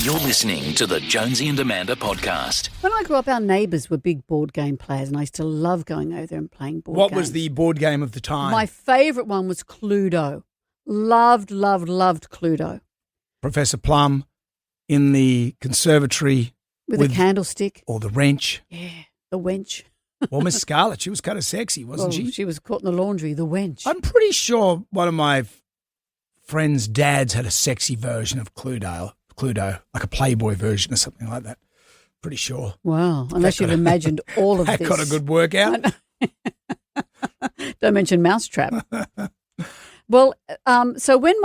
You're listening to the Jonesy and Amanda podcast. When I grew up, our neighbours were big board game players, and I used to love going over there and playing board games. What was the board game of the time? My favourite one was Cluedo. Loved Cluedo. Professor Plum in the conservatory. With a candlestick. Or the wrench. Yeah, the wench. Well, Miss Scarlett, she was kind of sexy, wasn't she? She was caught in the laundry, the wench. I'm pretty sure one of my friends' dads had a sexy version of Cluedo, like a Playboy version or something like that. Pretty sure. Wow, unless you've imagined all of that this. That got a good workout. Don't mention Mousetrap. Well, so when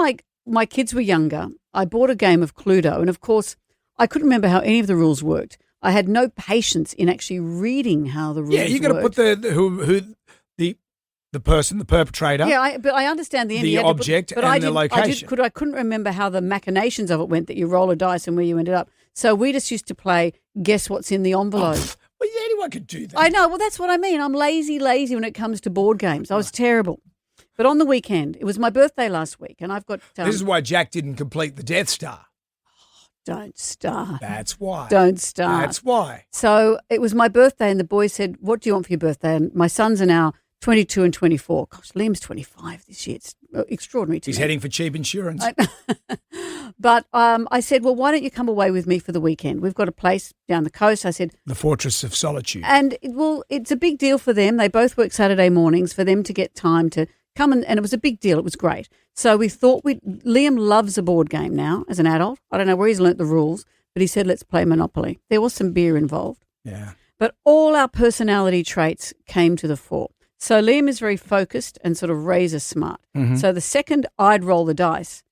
my kids were younger, I bought a game of Cluedo, and of course, I couldn't remember how any of the rules worked. I had no patience in actually reading how the rules worked. Yeah, you got to put the person, the perpetrator. Yeah, but I understand the object and the location. I couldn't remember how the machinations of it went, that you roll a dice and where you ended up. So we just used to play guess what's in the envelope. Well, yeah, anyone could do that. I know. Well, that's what I mean. I'm lazy when it comes to board games. I was terrible. But on the weekend, it was my birthday last week, and I've got... this is why Jack didn't complete the Death Star. Don't start. That's why. Don't start. That's why. So it was my birthday, and the boys said, what do you want for your birthday? And my sons are now 22 and 24. Gosh, Liam's 25 this year. It's extraordinary to me. He's heading for cheap insurance. But I said, well, why don't you come away with me for the weekend? We've got a place down the coast. I said... The Fortress of Solitude. And, it's a big deal for them. They both work Saturday mornings for them to get time to come, and it was a big deal. It was great. So we thought Liam loves a board game now as an adult. I don't know where he's learnt the rules, but he said, let's play Monopoly. There was some beer involved. Yeah. But all our personality traits came to the fore. So Liam is very focused and sort of razor smart. Mm-hmm. So the second I'd roll the dice,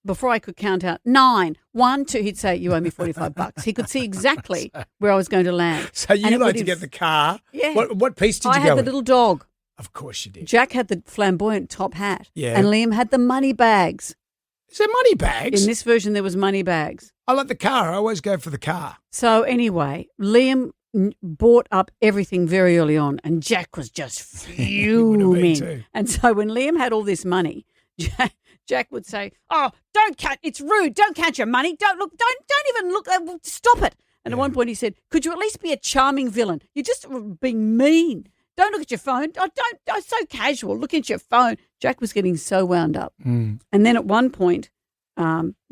before I could count out 9, 1, 2, he'd say, you owe me $45. He could see exactly where I was going to land. So you like to get the car? Yeah. What piece did you go I had the with? little dog. Of course you did. Jack had the flamboyant top hat. Yeah. And Liam had the money bags. Is there money bags? In this version, there was money bags. I like the car. I always go for the car. So anyway, Liam bought up everything very early on, and Jack was just fuming. And so when Liam had all this money, Jack would say, "Oh, don't count! It's rude. Don't count your money. Don't even look. Stop it!" And at one point he said, "Could you at least be a charming villain? You're just being mean. Don't look at your phone. I'm so casual. Look at your phone." Jack was getting so wound up, and then at one point,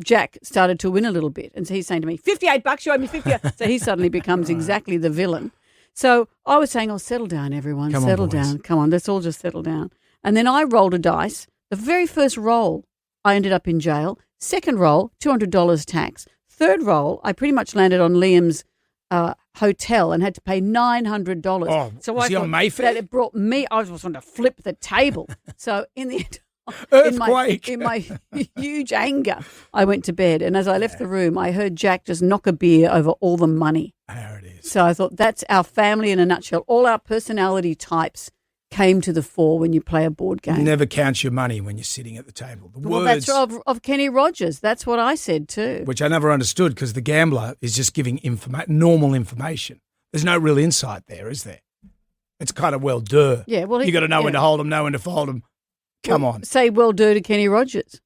Jack started to win a little bit, and so he's saying to me, $58, you owe me $50. So he suddenly becomes exactly the villain. So I was saying, "Oh, settle down, everyone. Settle down. Come on, let's all just settle down." And then I rolled a dice. The very first roll, I ended up in jail. Second roll, $200 tax. Third roll, I pretty much landed on Liam's hotel and had to pay $900. Oh, so was he on Mayfair? That it brought me. I was going to flip the table. So in the end. Earthquake. In my huge anger, I went to bed, and as I left the room, I heard Jack just knock a beer over all the money. There it is. So I thought, that's our family in a nutshell. All our personality types came to the fore when you play a board game. Never count your money when you're sitting at the table. That's of Kenny Rogers. That's what I said too. Which I never understood, because the gambler is just giving normal information. There's no real insight there, is there? It's kind of Yeah, well, you got to know when to hold them, know when to fold them. Come on. Say well do to Kenny Rogers.